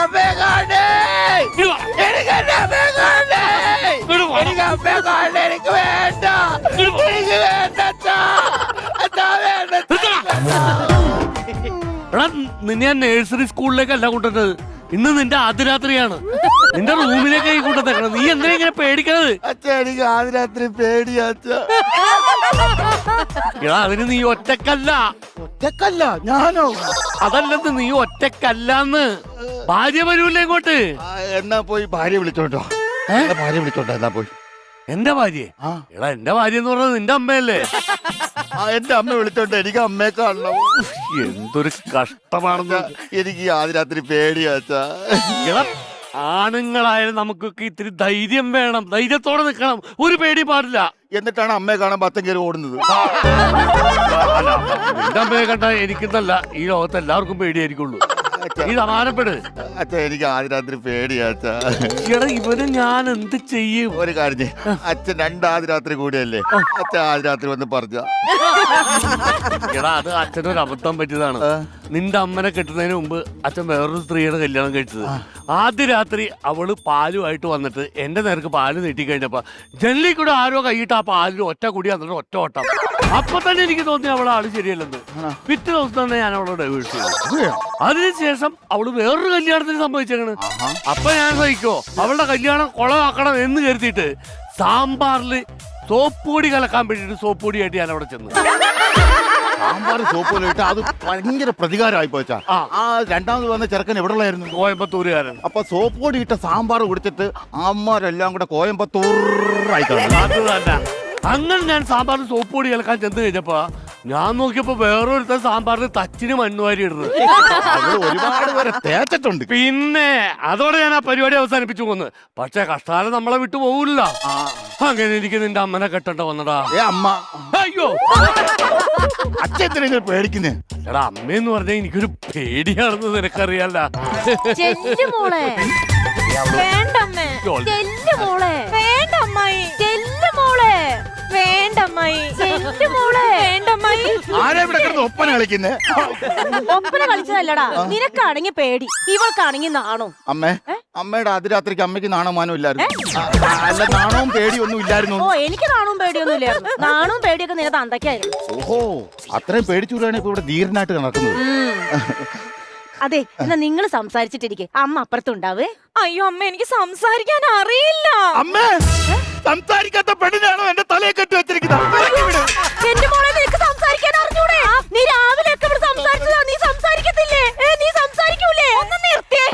അമ്മയെ കാണേ, എനിക്ക് എന്റെ അമ്മയെ കാണേ, എനിക്ക് അമ്മയെ കാണേ, എനിക്ക് വേണ്ട, എനിക്ക് വേണ്ട അച്ഛാ, അച്ഛാ വേണ്ട, എടാ നിന്നെ ഞാൻ നഴ്സറി സ്കൂളിലേക്കല്ല കൊണ്ടുവന്നത്. ഇന്ന് നിന്റെ ആദ്യരാത്രിയാണ്. നിന്റെ റൂമിലേക്കായി കൊണ്ടുവന്നേക്കണം. നീ എന്തിനാ ഇങ്ങനെ പേടിക്കണത്? അച്ഛാ എനിക്ക് ആദ്യ രാത്രി പേടിയാ അച്ഛാ. എടാ അതിന് നീ ഒറ്റക്കല്ല. ഒറ്റക്കല്ല ഞാനോ? അതല്ലെന്ന് നീ ഒറ്റക്കല്ലാന്ന്. ഭാര്യ വരൂല്ലേ ഇങ്ങോട്ട്? എന്നാ പോയി ഭാര്യ വിളിച്ചോണ്ടോ? ഭാര്യ വിളിച്ചോണ്ടോ? എന്നാ പോയി. എന്റെ ഭാര്യ? എടാ എന്റെ ഭാര്യ എന്ന് പറഞ്ഞത് നിന്റെ അമ്മയല്ലേ? എന്റെ അമ്മ വിളിച്ചോണ്ട് എനിക്ക് അമ്മയെ കാണണം. എന്തൊരു കഷ്ടമാണെന്ന്. എനിക്ക് ആദ്യ രാത്രി പേടിയാ അച്ഛാ. എടാ ആണുങ്ങളായാലും നമുക്കൊക്കെ ഇത്തിരി ധൈര്യം വേണം. ധൈര്യത്തോടെ നിൽക്കണം. ഒരു പേടി പാടില്ല. എന്നിട്ടാണ് അമ്മയെ കാണാൻ പത്തം കയറി ഓടുന്നത്. നിന്റെ അമ്മയെ കണ്ട എനിക്കെന്നല്ല, ഈ ലോകത്ത് എല്ലാവർക്കും പേടിയായിരിക്കുള്ളൂ. നീ സമാനപ്പെട്. അച്ഛാ എനിക്ക് ആദ്യ രാത്രി പേടിയാ അച്ഛാ. എടാ ഇവന് ഞാൻ എന്ത് ചെയ്യും? ഒരു കാര്യം ചെയ്യ്, അച്ഛൻ രണ്ട് ആദ്യ രാത്രി കൂടിയല്ലേ, അച്ഛൻ ആദ്യ രാത്രി വന്ന് പറഞ്ഞ. എടാ അത് അച്ഛനൊരു അബദ്ധം പറ്റിയതാണ്. നിന്റെ അമ്മനെ കെട്ടുന്നതിന് മുമ്പ് അച്ഛൻ വേറൊരു സ്ത്രീയുടെ കല്യാണം കഴിച്ചത്. ആദ്യ രാത്രി അവള് പാലുമായിട്ട് വന്നിട്ട് എന്റെ നേർക്ക് പാല് നീട്ടി കഴിഞ്ഞപ്പോ ജനലിൽ കൂടെ ആരോ കൈയിട്ട് ആ പാലിൽ ഒറ്റ കുടി വന്നിട്ട് ഒറ്റ ഓട്ടം. അപ്പൊ തന്നെ എനിക്ക് തോന്നി അവളെ ആള് ശരിയല്ലെന്ന്. പിറ്റേ ദിവസം തന്നെ ഞാൻ അവളെ ഡൈവേഴ്സ് ചെയ്തു. അതിനുശേഷം അവള് വേറൊരു കല്യാണത്തിന് സംഭവിച്ചേക്കണ്. അപ്പൊ ഞാൻ സഹിക്കോ? അവളുടെ കല്യാണം കൊളമാക്കണം എന്ന് കരുതിയിട്ട് സാമ്പാറില് സോപ്പ് പൊടി കലക്കാൻ വേണ്ടിട്ട് സോപ്പ് പൊടിയായിട്ട് ഞാൻ അവിടെ ചെന്നു. സാമ്പാർ സോപ്പ് ഇട്ട് അത് ഭയങ്കര പ്രതികാരമായി പോച്ചാ. ആ രണ്ടാമത് വന്ന ചെറുക്കൻ എവിടെയുള്ളായിരുന്നു? കോയമ്പത്തൂരുകാരൻ. അപ്പൊ സോപ്പ് പൊടി ഇട്ട സാമ്പാർ കുടിച്ചിട്ട് അമ്മമാരെല്ലാം കൂടെ കോയമ്പത്തൂറായി അത് തന്നെ. അങ്ങനെ ഞാൻ സാമ്പാറിൽ സോപ്പ് പൊടി കലക്കാൻ ചെന്ന് കഴിഞ്ഞപ്പോ ഞാൻ നോക്കിയപ്പോ വേറൊരുത്തൻ സാമ്പാറിൽ തച്ചിന് മണ്ണുവാരി ഇടുന്നത്. ഒരുപാട് പേരെ തേച്ചിട്ടുണ്ട്. പിന്നെ അതോടെ ഞാൻ ആ പരിപാടി അവസാനിപ്പിച്ചു പോന്ന്. പക്ഷെ കഷ്ടാലം നമ്മളെ വിട്ടു പോകില്ല. അങ്ങനെ എനിക്ക് നിന്റെ അമ്മനെ കെട്ടണ്ട വന്നടാ. അമ്മ അയ്യോ അച്ഛൻ എന്തിനാ പേടിക്കുന്നേ? എടാ അമ്മയെന്ന് പറഞ്ഞാൽ എനിക്കൊരു പേടിയാണെന്ന് നിനക്കറിയാല്ല. മോളെ വേണ്ടമ്മേ, മോളെ വേണ്ടമ്മായി, മോളെ വേണ്ടമ്മായി, മോളെ വേണ്ടമ്മായി. ആരാ ഇവിടെ കിടന്ന് ഒപ്പന കളിക്കുന്നേ? ഒപ്പന കളിച്ചതല്ലടാ, നിനക്കാണെങ്കി പേടി, ഇവൾക്കാണെങ്കി നാണോ. അമ്മേ, അമ്മയുടെ അതിരാത്രിക്ക് അമ്മയ്ക്ക് നാണമാനം ഇല്ലായിരുന്നു. അല്ല നാണവും പേടിയൊന്നും ഇല്ലായിരുന്നു. ഓ എനിക്ക് നാണവും പേടിയൊന്നും ഇല്ലായിരുന്നു. നാണവും പേടിയൊക്കെ നിന്നെ തന്തയ്ക്കായിരുന്നു. ഓഹോ അത്രയും പേടിച്ചൂടാണ് ഇപ്പൊ ഇവിടെ ധീരനായിട്ട് നടക്കുന്നത്. അതെ എന്നാ നിങ്ങൾ സംസാരിച്ചിട്ടിരിക്കെ, അമ്മ അപ്പുറത്തുണ്ടാവേ. അയ്യോ അമ്മ എനിക്ക് സംസാരിക്കാൻ അറിയില്ല. അമ്മേ സംസാരിക്കാത്ത പെണ്ണിനാണോ എന്റെ തലയെ കെട്ടി വെച്ചിരിക്കുന്നത്? എന്റെ മോളെ നിനക്ക് സംസാരിക്കാൻ അറിഞ്ഞൂടെ? നീ രാവിലെ ഒക്കെ ഇവിടെ സംസാരിച്ചതാ. നീ സംസാരിക്കത്തില്ലേ? നീ സംസാരിക്കൂലേ? ഒന്ന് നിർത്തിയേ.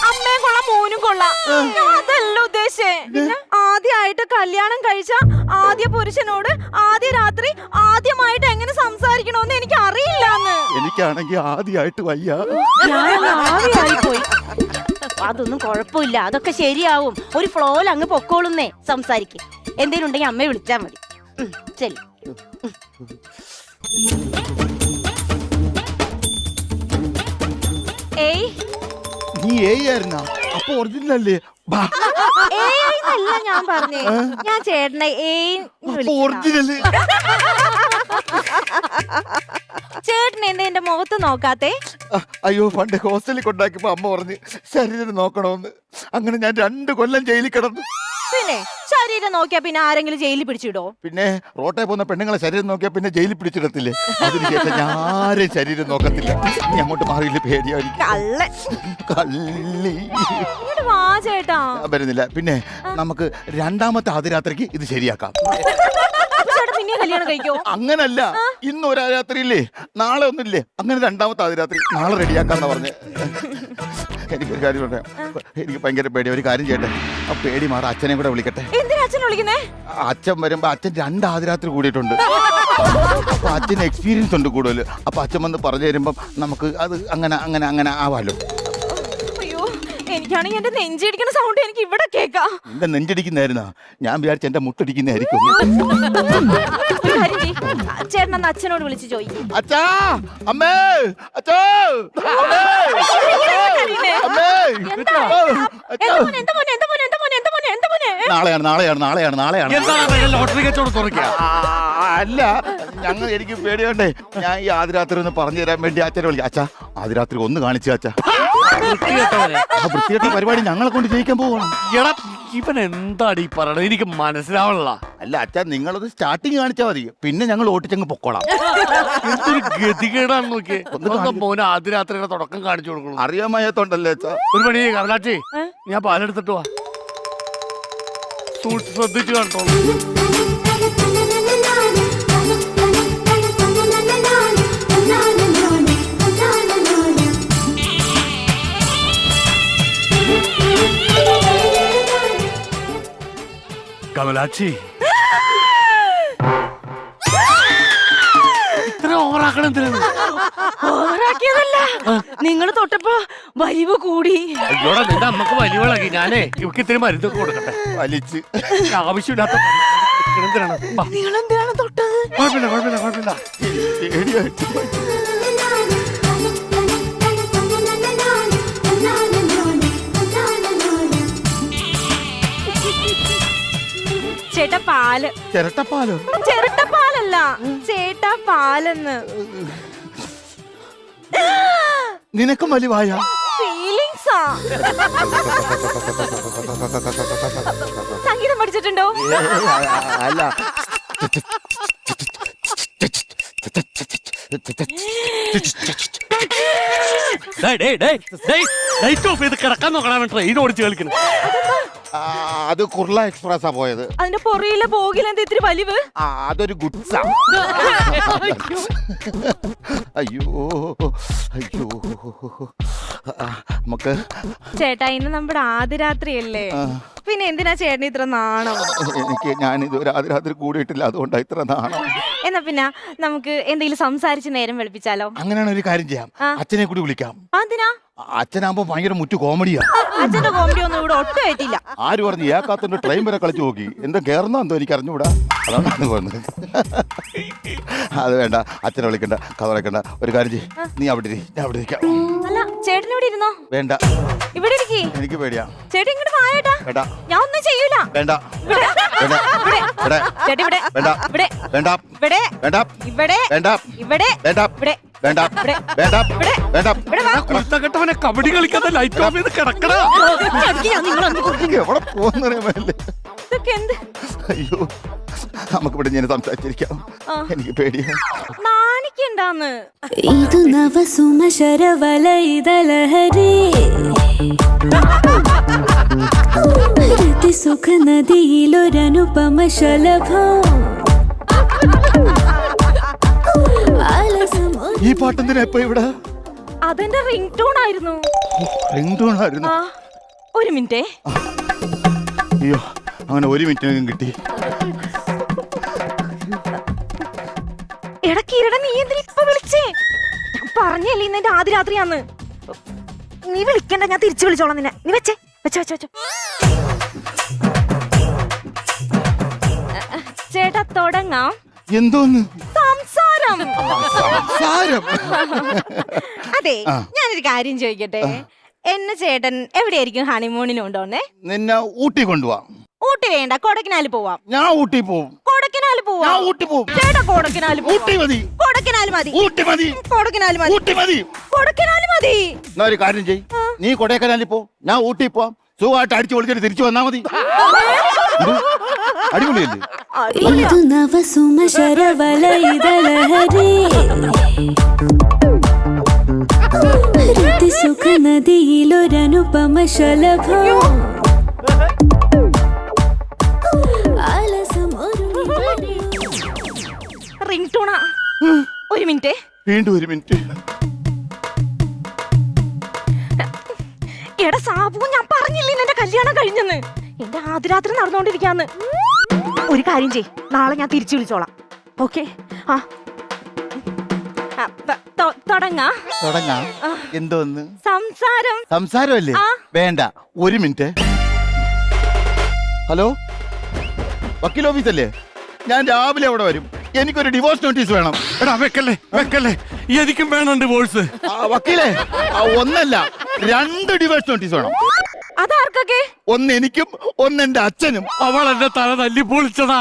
അമ്മയും കൊള്ളാം മോനും കൊള്ളാം. ഞാൻ അതല്ല ഉദ്ദേശിച്ചേ. ആദ്യമായിട്ട് കല്യാണം കഴിച്ച ആദ്യ പുരുഷനോട് ആദ്യ രാത്രി ആദ്യമായിട്ട് എങ്ങനെ സംസാരിക്കണോന്ന് എനിക്ക് അറിയില്ലാന്ന്. എനിക്കാണെങ്കിൽ ആദ്യമായിട്ട് വയ്യ. പോയി. അതൊന്നും കുഴപ്പമില്ല, അതൊക്കെ ശരിയാവും. ഒരു ഫ്ലോയിൽ അങ്ങ് പൊക്കോളുന്നേ. സംസാരിക്കും. എന്തേലും ഉണ്ടെങ്കിൽ അമ്മയെ വിളിച്ചാ മതി. ശരി. ഏയ് നീ ആയിരുന്ന അപ്പൊ ഒറിജിനൽ അല്ലേ? ഏയ്ന്നല്ല ഞാൻ പറഞ്ഞേ. ഞാൻ ചേട്ടനെ ഒറിജിനല്. ചേട്ടൻ എന്താ എന്റെ മുഖത്ത് നോക്കാത്തെ? അയ്യോ പണ്ട് ഹോസ്റ്റലിൽ കൊണ്ടാക്കിയപ്പോ അമ്മ പറഞ്ഞ് ശരീരം നോക്കണമെന്ന്. അങ്ങനെ ഞാൻ 2 കൊല്ലം ജയിലിൽ കിടന്നു. പിന്നെ ശരീരം നോക്കിയാ പിന്നെ ആരെങ്കിലും ജയിലിൽ പിടിച്ചിടോ? പിന്നെ റോട്ടെ പോകുന്ന പെണ്ണുങ്ങളെ ശരീരം നോക്കിയാ പിന്നെ ജയിലിൽ പിടിച്ചിടത്തില്ലേ? അതിനുശേഷം ഞാൻ ആരും ശരീരം നോക്കത്തില്ല. നീ അങ്ങോട്ട് മാറിയില്ല, പേടിയായിരിക്കും. കള്ളി വാ ചേട്ടാ. വരുന്നില്ല. പിന്നെ നമുക്ക് രണ്ടാമത്തെ ആദ്യരാത്രിക്ക് ഇത് ശരിയാക്കാം. പിന്നെ കല്യാണം കഴിക്കോ? അങ്ങനല്ല, ഇന്ന് ഒരു രാത്രിയില്ലേ, നാളെ ഒന്നുമില്ലേ, അങ്ങനെ രണ്ടാമത്തെ ആദ്യരാത്രി നാളെ റെഡിയാക്കാന്നാ പറഞ്ഞേ. എനിക്കൊരു കാര്യം പറയാം, എനിക്ക് ഭയങ്കര പേടി. ഒരു കാര്യം ചെയ്യട്ടെ, ആ പേടി മാറി അച്ഛനെ കൂടെ വിളിക്കട്ടെ. എന്തിനാ അച്ഛനെ വിളിക്കുന്നേ? അച്ഛൻ വരുമ്പോ അച്ഛൻ 2 ആദ്യരാത്രി കൂടിയിട്ടുണ്ട്. അപ്പൊ അച്ഛന് എക്സ്പീരിയൻസ് ഉണ്ട് കൂടുതൽ. അപ്പൊ അച്ഛൻ വന്ന് പറഞ്ഞു തരുമ്പം നമുക്ക് അത് അങ്ങനെ അങ്ങനെ അങ്ങനെ ആവാലോ. അയ്യോ എനിക്കാണെങ്കിൽ എന്റെ നെഞ്ചിടിക്കുന്ന സൗണ്ട് എനിക്ക് ഇവിടെ കേക്കാം. എന്റെ നെഞ്ചടിക്കുന്നതായിരുന്നാ? ഞാൻ വിചാരിച്ച എന്റെ മുട്ടടിക്കുന്നതായിരിക്കും. ചേട്ടൻ അച്ഛനോട് വിളിച്ച് ചോദിക്കും. അച്ഛാ, അമ്മേ, അച്ഛാ, നാളെയാണ് നാളെയാണ് നാളെയാണ് നാളെയാണ്. ലോട്ടറി കച്ചവടം തുറക്കുക. അല്ല, ഞങ്ങൾ എനിക്ക് പേടിയോണ്ടേ ഞാൻ ഈ ആദ്യരാത്രി ഒന്ന് പറഞ്ഞു തരാൻ വേണ്ടി അച്ഛനെ വിളിക്കാം. അച്ഛാ ആദ്യരാത്രി ഒന്ന് കാണിച്ചു അച്ഛാ. വൃത്തികെട്ടവനെ. ആ വൃത്തികെട്ട പരിപാടി ഞങ്ങളെ കൊണ്ട് ജയിക്കാൻ പോകണം. എടാ ഇവൻ എന്താണ് ഈ പറയണത്? എനിക്ക് മനസ്സിലാവണല്ല. അല്ല അച്ഛാ, നിങ്ങളത് സ്റ്റാർട്ടിങ് കാണിച്ചാൽ മതി, പിന്നെ ഞങ്ങൾ ഓട്ടിച്ചങ്ങ് പൊക്കോളാം. എന്തൊരു ഗതികേടാന്ന് നോക്കിയേ. ഒന്നും മോനെ ആദ്യ രാത്രിയുടെ തുടക്കം കാണിച്ചു കൊടുക്കണം. അറിയാൻ വയ്യാത്തോണ്ടല്ലേ അച്ഛാ. ഒരു പണി കമലാച്ചി, ഞാൻ പാലെടുത്തിട്ട് വാ. ശ്രദ്ധിച്ചു കണ്ടോളൂ. കമലാച്ചി ഇത്ര ഓവറാക്കണം എന്തിനാണ്? ഓവറാക്കിയതല്ല, നിങ്ങൾ തൊട്ടപ്പോ വലിവ് കൂടി. അയ്യോടാ, നിന്റെ അമ്മക്ക് വലിയ വിളകി. ഞാനേ ഇവക്ക് ഇത്തിരി മരുന്നൊക്കെ കൊടുക്കട്ടെ. വലിച്ച് ആവശ്യമില്ലാത്ത എന്തിനാണ്? നിങ്ങൾ എന്തിനാണ് തൊട്ടത്? കുഴപ്പമില്ല കുഴപ്പമില്ല കുഴപ്പമില്ല. പേടിയായിട്ട്. ചേട്ടാ പാല്. ചിരട്ടപ്പാലോ? ചിരട്ടപ്പാലല്ല, ചേട്ടാ പാലെന്ന്. നിനക്കും വലിവായ? ഫീലിങ്സാ. സംഗീതം പഠിച്ചിട്ടുണ്ടോ? അല്ല. കിടക്കാൻ നോക്കണം. ട്രെയിൻ ഓടിച്ച് കളിക്കണം. അത് കുർള എക്സ്പ്രസ്സാ പോയത്. അതിന്റെ പൊറയിലെ പോകിലെന്താ ഇത്തിരി വലിവ്? അതൊരു ഗുഡ്സാ. അയ്യോ അയ്യോ. നമുക്ക് ചേട്ടാ ഇന്ന് നമ്മുടെ ആദ്യ രാത്രിയല്ലേ, പിന്നെ എന്തിനാ ചേട്ടന് ഇത്ര നാണം? ഞാനിത് രാത്രി കൂടിയിട്ടില്ല, അതുകൊണ്ടാ ഇത്ര നാണം. എന്നാ പിന്നെ നമുക്ക് എന്തെങ്കിലും സംസാരിച്ച് നേരം വെളുപ്പിച്ചാലോ? അങ്ങനെയാണ് ഒരു കാര്യം ചെയ്യാം, അച്ഛനെ കൂടി വിളിക്കാം. അതിനാ? അച്ഛനാകുമ്പോ ഭയങ്കര മുറ്റു കോമഡിയാ. അച്ഛന്റെ കോമഡി ഒന്നും ഇവിടെ ഒട്ടും ആയിട്ടില്ല. ആര് പറഞ്ഞു? ഏക്കാത്തന്റെ ട്രെയിൻ വരെ കളിച്ചു നോക്കി, എന്താ കേറുന്നോ എന്തോ എനിക്ക് അറിഞ്ഞുകൂടാ, അതാണ് പറഞ്ഞത്. അത് വേണ്ട, അച്ഛനെ വിളിക്കണ്ട, കഥ വിളിക്കണ്ട. ഒരു കാര്യം ചെയ്യ്, നീ അവിടെ ഇരി, ഞാൻ അവിടെ ഇരിക്കാം. അല്ല ചേട്ടൻ ഇവിടെ ഇരുന്നോ? വേണ്ട, ഇവിടെ ഇരിക്കേ. എനിക്ക് പേടിയാ. ചേട്ടൻ ഇങ്ങോട്ട് വായേട്ടാ. വേണ്ട, ഞാൻ ഒന്നും ചെയ്യൂല. വേണ്ട, ഇവിടെ. വേണ്ട, ഇവിടെ. ഇവിടെ. ചേട്ടാ ഇവിടെ. വേണ്ട, ഇവിടെ. വേണ്ട, ഇവിടെ. വേണ്ട, ഇവിടെ. വേണ്ട, ഇവിടെ. വേണ്ട, ഇവിടെ. വേണ്ട, ഇവിടെ. വേണ്ട, ഇവിടെ. വേണ്ട. ഇവിടെ വാ. കുരുത്തക്കെട്ടവനെ കബഡി കളിക്കാതെ ലൈറ്റ് ഓഫ് ചെയ്ത് കിടക്കടാ. എനിക്ക് എവിടെ പോകുന്നറിയാമല്ലേ? ഇതൊക്കെ എന്ത്? അയ്യോ, നമുക്കിവിടെ ഞാൻ സംസാരിച്ചിരിക്കാം, എനിക്ക് പേടിയാ. നാണിക്കണ്ടാന്ന്. ಇದು ನವ ಸುಮಶರವಲೈದಲಹರಿ ರತಿ ಸುಖ ನದಿಯಿಲೊರನುಪಮ ಶಲಭ ഈ പാട്ടെന്തിനാ ഇപ്പൊ ഇവിടെ? അതെന്റെ റിംഗ് ടോൺ ആയിരുന്നു. റിംഗ് ടോൺ ആയിരുന്നു? ആ, ഒരു മിനിറ്റേ. അയ്യോ, അങ്ങനെ ഒരു മിനിറ്റിനകം കിട്ടി. ഇടക്കിരട നീ എന്തിനാ ഇപ്പൊ വിളിച്ചേ? ഞാൻ പറഞ്ഞല്ലേ ഇന്ന് എന്റെ ആദ്യ രാത്രിയാന്ന്. നീ വിളിക്കണ്ട, ഞാൻ തിരിച്ചു വിളിച്ചോളാം നിന്നെ. നീ വെച്ചേ, വെച്ചോ വെച്ചോ വെച്ചോ. ചേട്ടാ തുടങ്ങാം. എന്തോന്ന് സംസാരം? സംസാരം? അതെ, ഞാനൊരു കാര്യം ചോദിക്കട്ടെ. എന്നെ ചേട്ടൻ എവിടെയായിരിക്കും ഹണിമൂണിന് കൊണ്ടുപോന്നേ? നിന്നെ ഊട്ടി കൊണ്ടുപോവാം. ഊട്ടി വേണ്ട, കൊടക്കനാല് പോവാം. ഞാൻ ഊട്ടി പോവും. കൊടക്കനാല് പോവാം. ഞാൻ ഊട്ടി പോവും. ചേട്ടാ കൊടക്കനാല് പോവാം. ഊട്ടി മതി. കൊടക്കനാല് മതി. ഊട്ടി മതി. കൊടക്കനാല് മതി. ഊട്ടി മതി. കൊടക്കനാല് മതി. എന്നാ ഒരു കാര്യം ചെയ്, നീ കൊടൈക്കനാലിൽ പോ, ഞാൻ ഊട്ടി പോവാം. സുഖമായിട്ട് അടിച്ചു പൊളിച്ചിട്ട് തിരിച്ചു വന്നാ മതി. അടിപൊളിയല്ലേ? ಇದು ನವ ಸುಮಶರವಲೈದಲಹರಿ ರತಿ ಸುಖ ನದಿಯಿಲೊರನುಪಮ ಶಲಭ റിംഗ് ടോണാ. ഒരു മിനിറ്റ്. വീണ്ടും ഒരു മിനിറ്റ്. എടാ സാബു, ഞാൻ പറഞ്ഞില്ലേ എന്റെ കല്യാണം കഴിഞ്ഞെന്ന്. എന്റെ ആദ്യ രാത്രി നടന്നുകൊണ്ടിരിക്കാന്ന്. ഒരു കാര്യം ചെയ്, നാളെ ഞാൻ തിരിച്ചു വിളിച്ചോളാം. ഓക്കെ? ആ, തുടങ്ങാ. തുടങ്ങാം. എന്തോന്ന് സംസാരം? സംസാരമല്ലേ? വേണ്ട, ഒരു മിനിറ്റ്. ഹലോ, വക്കീൽ ഓഫീസല്ലേ? ഞാൻ രാവിലെ അവിടെ വരും, എനിക്കൊരു ഡിവോഴ്സ് നോട്ടീസ് വേണം. എടാ വെക്കല്ലേ വെക്കല്ലേ, എനിക്കും വേണം ഡിവോഴ്സ്. വക്കീലേ, ഒന്നല്ല 2 ഡിവോഴ്സ് നോട്ടീസ് വേണം. അതാർക്കൊക്കെ? ഒന്ന് എനിക്കും ഒന്ന് എന്റെ അച്ഛനും. അവൾ എന്റെ തല തല്ലി പൊളിച്ചതാ.